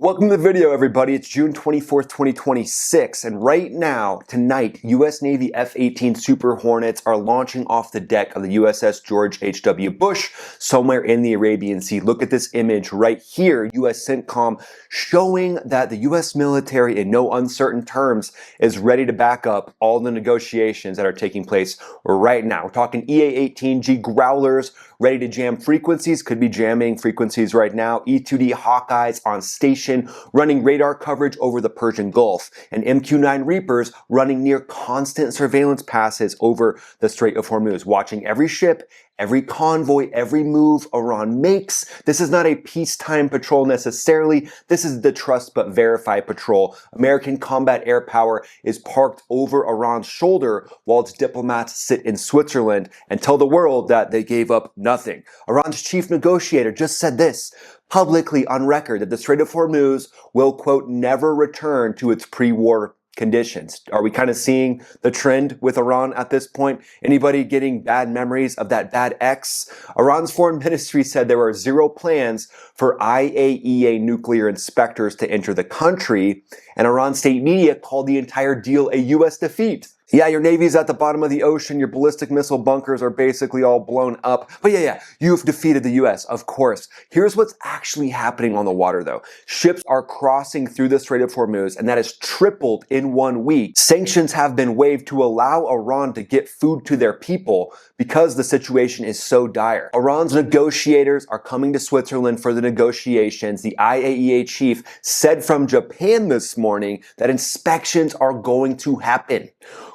Welcome to the video, everybody. It's June 24th, 2026, and right now, tonight, U.S. Navy F-18 Super Hornets are launching off the deck of the USS George H.W. Bush somewhere in the Arabian Sea. Look at this image right here, U.S. CENTCOM, showing that the U.S. military, in no uncertain terms, is ready to back up all the negotiations that are taking place right now. We're talking EA-18G Growlers, ready to jam frequencies, could be jamming frequencies right now, E-2D Hawkeyes on station, running radar coverage over the Persian Gulf, and MQ-9 Reapers running near constant surveillance passes over the Strait of Hormuz, watching every ship, every convoy, every move Iran makes. This is not a peacetime patrol necessarily. This is the trust but verify patrol. American combat air power is parked over Iran's shoulder while its diplomats sit in Switzerland and tell the world that they gave up nothing. Iran's chief negotiator just said this publicly on record, that the Strait of Hormuz will, quote, never return to its pre-war conditions. Are we kind of seeing the trend with Iran at this point? Anybody getting bad memories of that bad X? Iran's foreign ministry said there are zero plans for IAEA nuclear inspectors to enter the country, and Iran state media called the entire deal a U.S. defeat. Yeah, your Navy's at the bottom of the ocean, your ballistic missile bunkers are basically all blown up. But yeah, you've defeated the US, of course. Here's what's actually happening on the water though. Ships are crossing through the Strait of Hormuz, and that has tripled in 1 week. Sanctions have been waived to allow Iran to get food to their people because the situation is so dire. Iran's negotiators are coming to Switzerland for the negotiations. The IAEA chief said from Japan this morning that inspections are going to happen.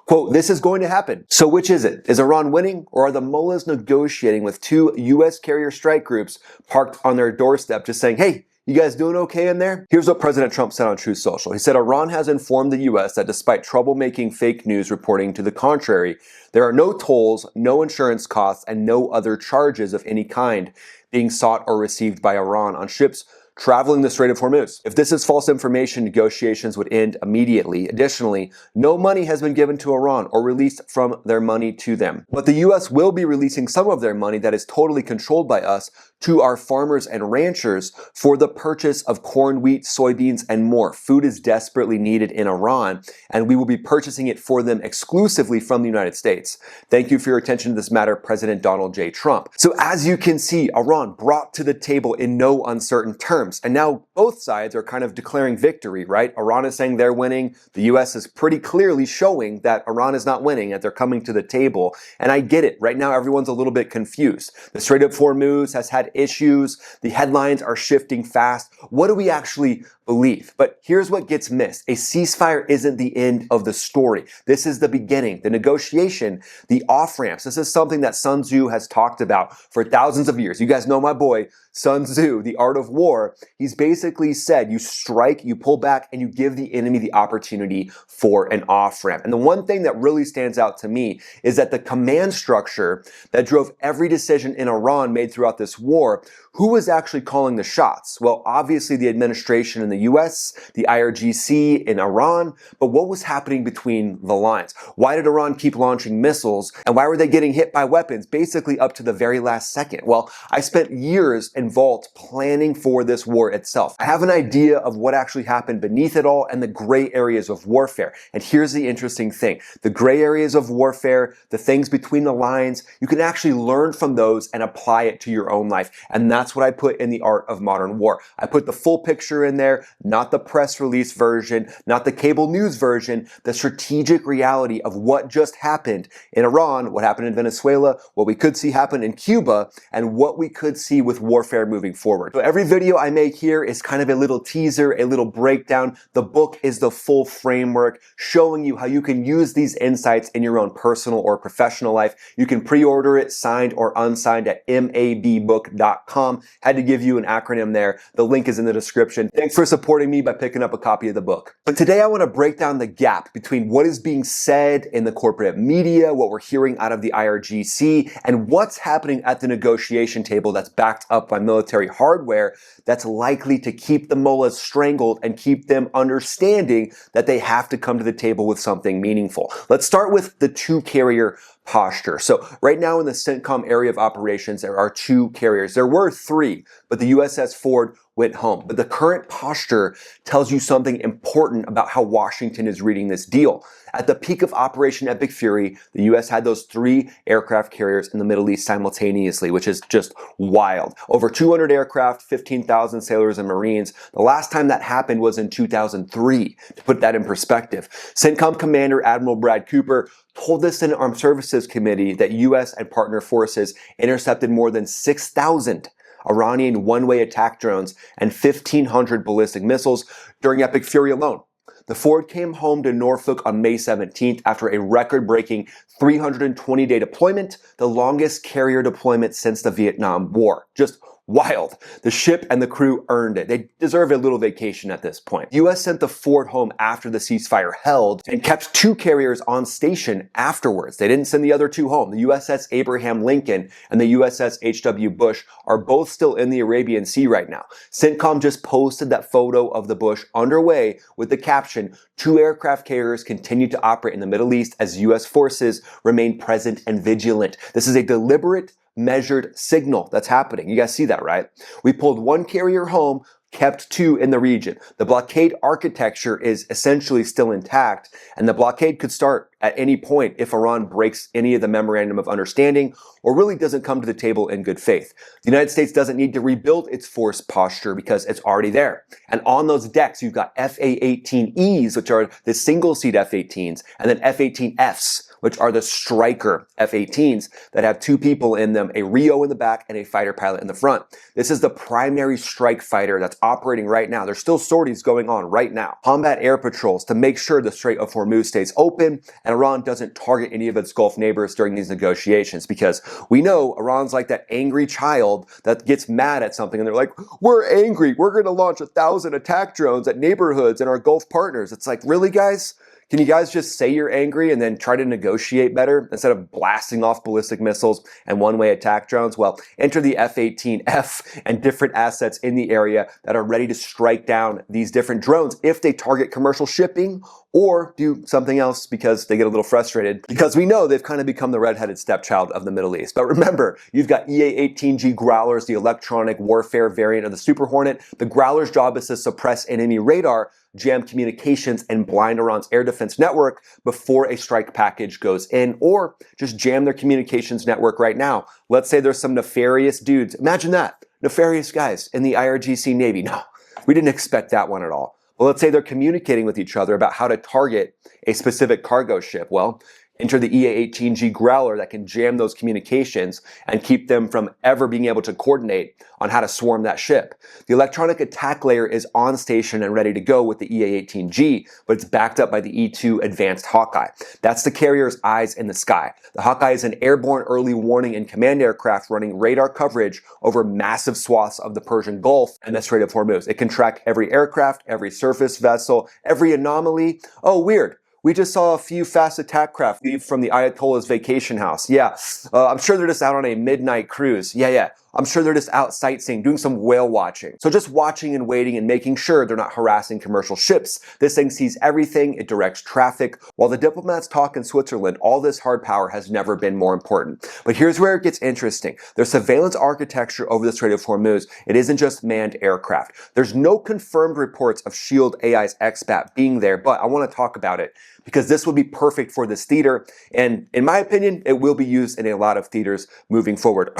Quote, this is going to happen. So which is it? Is Iran winning, or are the Mullahs negotiating with two U.S. carrier strike groups parked on their doorstep just saying, hey, you guys doing okay in there? Here's what President Trump said on Truth Social. He said, Iran has informed the U.S. that despite troublemaking fake news reporting to the contrary, there are no tolls, no insurance costs, and no other charges of any kind being sought or received by Iran on ships traveling the Strait of Hormuz. If this is false information, negotiations would end immediately. Additionally, no money has been given to Iran or released from their money to them. But the U.S. will be releasing some of their money that is totally controlled by us to our farmers and ranchers for the purchase of corn, wheat, soybeans, and more. Food is desperately needed in Iran, and we will be purchasing it for them exclusively from the United States. Thank you for your attention to this matter, President Donald J. Trump. So as you can see, Iran brought to the table in no uncertain terms. And now both sides are kind of declaring victory, right? Iran is saying they're winning. The U.S. is pretty clearly showing that Iran is not winning, that they're coming to the table. And I get it. Right now, everyone's a little bit confused. The Strait of Hormuz has had issues. The headlines are shifting fast. What do we actually believe? But here's what gets missed. A ceasefire isn't the end of the story. This is the beginning, the negotiation, the off-ramps. This is something that Sun Tzu has talked about for thousands of years. You guys know my boy, Sun Tzu, The Art of War. He's basically said you strike, you pull back, and you give the enemy the opportunity for an off-ramp. And the one thing that really stands out to me is that the command structure that drove every decision in Iran made throughout this war, who was actually calling the shots? Well, obviously the administration in the US, the IRGC in Iran, but what was happening between the lines? Why did Iran keep launching missiles, and why were they getting hit by weapons basically up to the very last second? Well, I spent years involved planning for this war itself. I have an idea of what actually happened beneath it all and the gray areas of warfare. And here's the interesting thing. The gray areas of warfare, the things between the lines, you can actually learn from those and apply it to your own life. And that's what I put in The Art of Modern War. I put the full picture in there, not the press release version, not the cable news version, the strategic reality of what just happened in Iran, what happened in Venezuela, what we could see happen in Cuba, and what we could see with warfare moving forward. So every video I make here is kind of a little teaser, a little breakdown. The book is the full framework, showing you how you can use these insights in your own personal or professional life. You can pre-order it signed or unsigned at mabbook.com. Had to give you an acronym there. The link is in the description. Thanks for supporting me by picking up a copy of the book. But today I want to break down the gap between what is being said in the corporate media, what we're hearing out of the IRGC, and what's happening at the negotiation table that's backed up by military hardware that's likely to keep the mullahs strangled and keep them understanding that they have to come to the table with something meaningful. Let's start with the two carrier posture. So right now in the CENTCOM area of operations, there are 2 carriers. There were 3, but the USS Ford went home. But the current posture tells you something important about how Washington is reading this deal. At the peak of Operation Epic Fury, the US had those 3 aircraft carriers in the Middle East simultaneously, which is just wild. Over 200 aircraft, 15,000 sailors and Marines. The last time that happened was in 2003, to put that in perspective. CENTCOM Commander Admiral Brad Cooper told the Senate Armed Services Committee that US and partner forces intercepted more than 6,000 Iranian one-way attack drones and 1,500 ballistic missiles during Epic Fury alone. The Ford came home to Norfolk on May 17th after a record-breaking 320-day deployment, the longest carrier deployment since the Vietnam War. Just wild. The ship and the crew earned it. They deserve a little vacation at this point. The US sent the Ford home after the ceasefire held and kept 2 carriers on station afterwards. They didn't send the other 2 home. The USS Abraham Lincoln and the USS H.W. Bush are both still in the Arabian Sea right now. CENTCOM just posted that photo of the Bush underway with the caption, 2 aircraft carriers continue to operate in the Middle East as US forces remain present and vigilant. This is a deliberate, measured signal that's happening. You guys see that, right? We pulled 1 carrier home, kept 2 in the region. The blockade architecture is essentially still intact, and the blockade could start at any point if Iran breaks any of the memorandum of understanding or really doesn't come to the table in good faith. The United States doesn't need to rebuild its force posture because it's already there. And on those decks, you've got FA-18Es, which are the single-seat F-18s, and then F-18Fs, which are the Striker F-18s that have 2 people in them, a Rio in the back and a fighter pilot in the front. This is the primary strike fighter that's operating right now. There's still sorties going on right now. Combat air patrols to make sure the Strait of Hormuz stays open and Iran doesn't target any of its Gulf neighbors during these negotiations, because we know Iran's like that angry child that gets mad at something and they're like, we're angry, we're going to launch 1,000 attack drones at neighborhoods and our Gulf partners. It's like, really, guys? Can you guys just say you're angry and then try to negotiate better instead of blasting off ballistic missiles and one-way attack drones? Well, enter the F-18F and different assets in the area that are ready to strike down these different drones if they target commercial shipping or do something else because they get a little frustrated, because we know they've kind of become the redheaded stepchild of the Middle East. But remember, you've got EA-18G Growlers, the electronic warfare variant of the Super Hornet. The Growler's job is to suppress enemy radar, jam communications, and blind Iran's air defense network before a strike package goes in, or just jam their communications network right now. Let's say there's some nefarious dudes. Imagine that. Nefarious guys in the IRGC Navy. No, we didn't expect that one at all. Well, let's say they're communicating with each other about how to target a specific cargo ship. Well, enter the EA-18G Growler that can jam those communications and keep them from ever being able to coordinate on how to swarm that ship. The electronic attack layer is on station and ready to go with the EA-18G, but it's backed up by the E-2 Advanced Hawkeye. That's the carrier's eyes in the sky. The Hawkeye is an airborne early warning and command aircraft running radar coverage over massive swaths of the Persian Gulf and the Strait of Hormuz. It can track every aircraft, every surface vessel, every anomaly. Oh, weird. We just saw a few fast attack craft leave from the Ayatollah's vacation house. Yeah, I'm sure they're just out on a midnight cruise. Yeah. I'm sure they're just out sightseeing, doing some whale watching. So just watching and waiting and making sure they're not harassing commercial ships. This thing sees everything, it directs traffic. While the diplomats talk in Switzerland, all this hard power has never been more important. But here's where it gets interesting. Their surveillance architecture over the Strait of Hormuz, it isn't just manned aircraft. There's no confirmed reports of SHIELD AI's XBAT being there, but I want to talk about it because this would be perfect for this theater. And in my opinion, it will be used in a lot of theaters moving forward.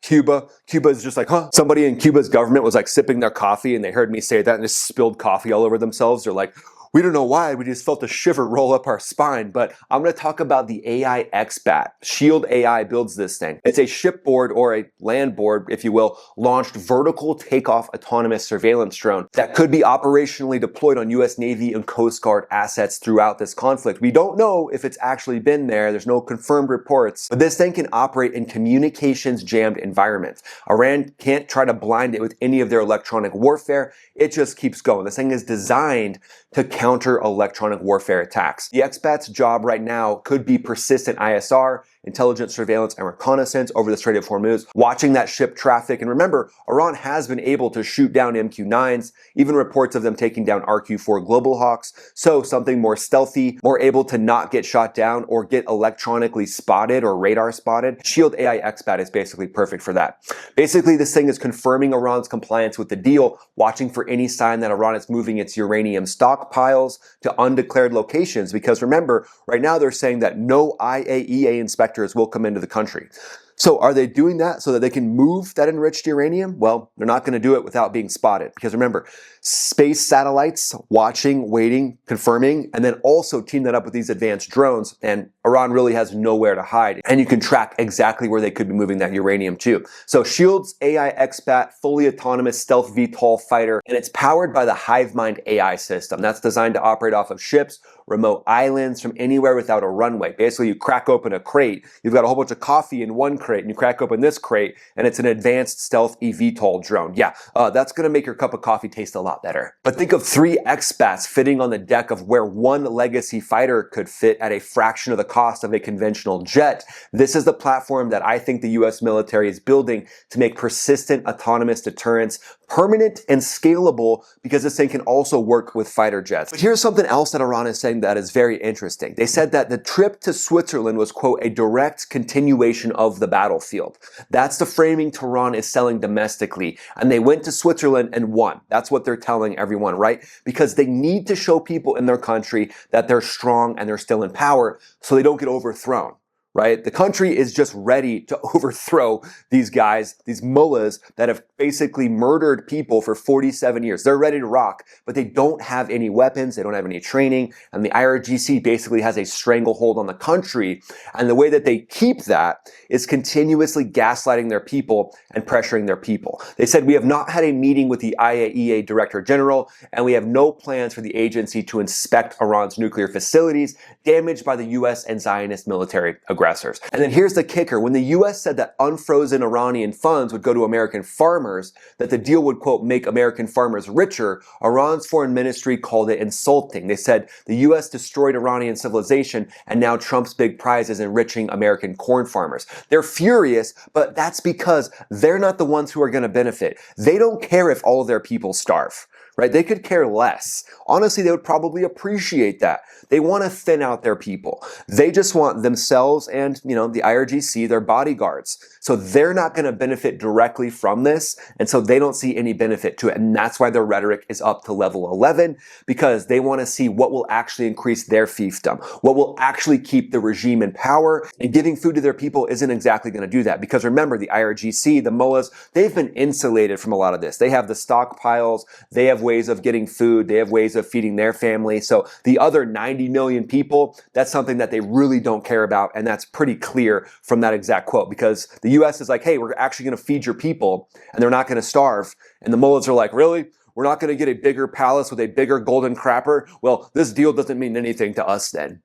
Cuba is just like, huh? Somebody in Cuba's government was like sipping their coffee and they heard me say that and just spilled coffee all over themselves. They're like, we don't know why, we just felt a shiver roll up our spine. But I'm going to talk about the AI XBAT. SHIELD AI builds this thing. It's a shipboard or a land board, if you will, launched vertical takeoff autonomous surveillance drone that could be operationally deployed on US Navy and Coast Guard assets throughout this conflict. We don't know if it's actually been there. There's no confirmed reports, but this thing can operate in communications jammed environments. Iran can't try to blind it with any of their electronic warfare. It just keeps going. This thing is designed to counter electronic warfare attacks. The XBAT's job right now could be persistent ISR, intelligence, surveillance, and reconnaissance over the Strait of Hormuz, watching that ship traffic. And remember, Iran has been able to shoot down MQ-9s, even reports of them taking down RQ-4 Global Hawks. So something more stealthy, more able to not get shot down or get electronically spotted or radar spotted. Shield AI XBAT is basically perfect for that. Basically, this thing is confirming Iran's compliance with the deal, watching for any sign that Iran is moving its uranium stockpiles to undeclared locations. Because remember, right now they're saying that no IAEA inspectors will come into the country. So are they doing that so that they can move that enriched uranium? Well, they're not going to do it without being spotted. Because remember, space satellites, watching, waiting, confirming, and then also team that up with these advanced drones. And Iran really has nowhere to hide. And you can track exactly where they could be moving that uranium to. So Shield's AI XBAT, fully autonomous stealth VTOL fighter, and it's powered by the HiveMind AI system. That's designed to operate off of ships, remote islands, from anywhere without a runway. Basically, you crack open a crate, you've got a whole bunch of coffee in one crate, and you crack open this crate, and it's an advanced stealth eVTOL drone. Yeah, that's gonna make your cup of coffee taste a lot better. But think of 3 XBATs fitting on the deck of where one legacy fighter could fit at a fraction of the cost of a conventional jet. This is the platform that I think the US military is building to make persistent autonomous deterrence permanent and scalable, because this thing can also work with fighter jets. But here's something else that Iran is saying that is very interesting. They said that the trip to Switzerland was, quote, a direct continuation of the battlefield. That's the framing Tehran is selling domestically. And they went to Switzerland and won. That's what they're telling everyone, right? Because they need to show people in their country that they're strong and they're still in power so they don't get overthrown. Right? The country is just ready to overthrow these guys, these mullahs that have basically murdered people for 47 years. They're ready to rock, but they don't have any weapons. They don't have any training. And the IRGC basically has a stranglehold on the country. And the way that they keep that is continuously gaslighting their people and pressuring their people. They said, we have not had a meeting with the IAEA Director General, and we have no plans for the agency to inspect Iran's nuclear facilities damaged by the US and Zionist military aggressors. And then here's the kicker. When the US said that unfrozen Iranian funds would go to American farmers, that the deal would, quote, make American farmers richer, Iran's foreign ministry called it insulting. They said the US destroyed Iranian civilization, and now Trump's big prize is enriching American corn farmers. They're furious, but that's because they're not the ones who are going to benefit. They don't care if all of their people starve. Right? They could care less. Honestly, they would probably appreciate that. They want to thin out their people. They just want themselves and, the IRGC, their bodyguards. So they're not going to benefit directly from this. And so they don't see any benefit to it. And that's why their rhetoric is up to level 11, because they want to see what will actually increase their fiefdom, what will actually keep the regime in power. And giving food to their people isn't exactly going to do that. Because remember, the IRGC, the mullahs, they've been insulated from a lot of this. They have the stockpiles. They have ways of getting food. They have ways of feeding their family. So the other 90 million people, that's something that they really don't care about. And that's pretty clear from that exact quote, because the US is like, hey, we're actually going to feed your people and they're not going to starve. And the mullahs are like, really? We're not going to get a bigger palace with a bigger golden crapper? Well, this deal doesn't mean anything to us then.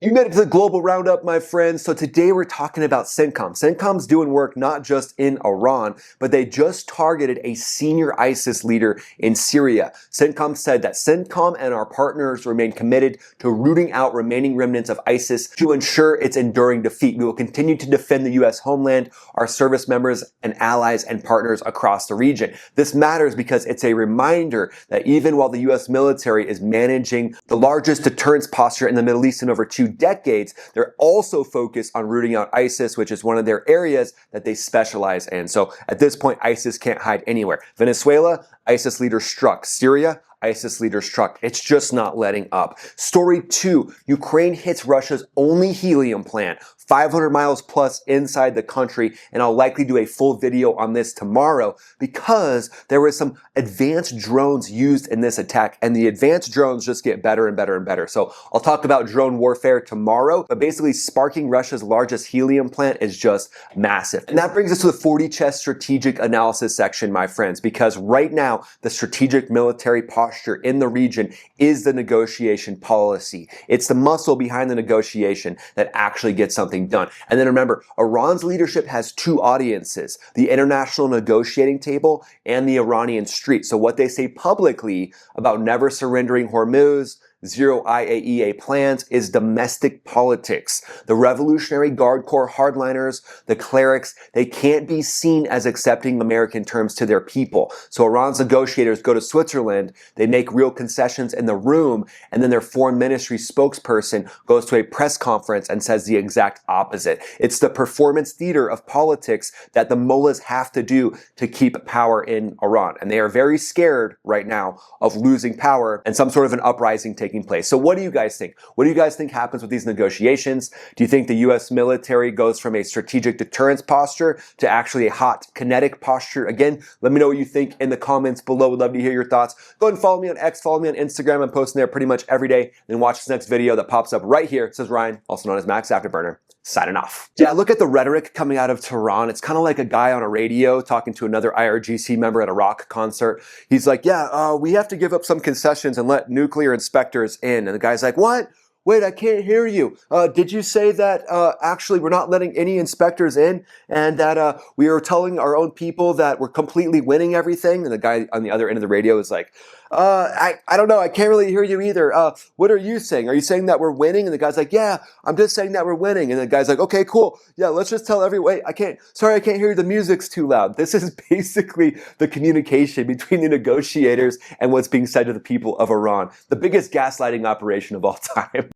You made it to the Global Roundup, my friends. So today we're talking about CENTCOM. CENTCOM's doing work not just in Iran, but they just targeted a senior ISIS leader in Syria. CENTCOM said that CENTCOM and our partners remain committed to rooting out remaining remnants of ISIS to ensure its enduring defeat. We will continue to defend the U.S. homeland, our service members and allies and partners across the region. This matters because it's a reminder that even while the U.S. military is managing the largest deterrence posture in the Middle East in over 2 decades, they're also focused on rooting out ISIS, which is one of their areas that they specialize in. So at this point, ISIS can't hide anywhere. Venezuela, ISIS leader struck. Syria, ISIS leader struck. It's just not letting up. Story 2, Ukraine hits Russia's only helium plant, 500 miles plus inside the country, and I'll likely do a full video on this tomorrow because there were some advanced drones used in this attack, and the advanced drones just get better and better and better. So I'll talk about drone warfare tomorrow, but basically sparking Russia's largest helium plant is just massive. And that brings us to the 40 chess strategic analysis section, my friends, because right now the strategic military posture in the region is the negotiation policy. It's the muscle behind the negotiation that actually gets something done. And then remember, Iran's leadership has 2 audiences, the international negotiating table and the Iranian street. So what they say publicly about never surrendering Hormuz, ZERO IAEA plans is domestic politics. The Revolutionary Guard Corps hardliners, the clerics, they can't be seen as accepting American terms to their people. So Iran's negotiators go to Switzerland, they make real concessions in the room, and then their foreign ministry spokesperson goes to a press conference and says the exact opposite. It's the performance theater of politics that the mullahs have to do to keep power in Iran. And they are very scared right now of losing power and some sort of an uprising taking place. So what do you guys think? What do you guys think happens with these negotiations? Do you think the US military goes from a strategic deterrence posture to actually a hot kinetic posture? Again, let me know what you think in the comments below. Would love to hear your thoughts. Go ahead and follow me on X, follow me on Instagram. I'm posting there pretty much every day. And watch this next video that pops up right here. It says Ryan, also known as Max Afterburner, signing off. Yeah, look at the rhetoric coming out of Tehran. It's kind of like a guy on a radio talking to another IRGC member at a rock concert. He's like, yeah, we have to give up some concessions and let nuclear inspectors in. And the guy's like, what? Wait, I can't hear you. Did you say that actually we're not letting any inspectors in and that we are telling our own people that we're completely winning everything? And the guy on the other end of the radio is like, I don't know. I can't really hear you either. What are you saying? Are you saying that we're winning? And the guy's like, yeah, I'm just saying that we're winning. And the guy's like, okay, cool. Yeah, let's just tell everyone, I can't hear you. The music's too loud. This is basically the communication between the negotiators and what's being said to the people of Iran. The biggest gaslighting operation of all time.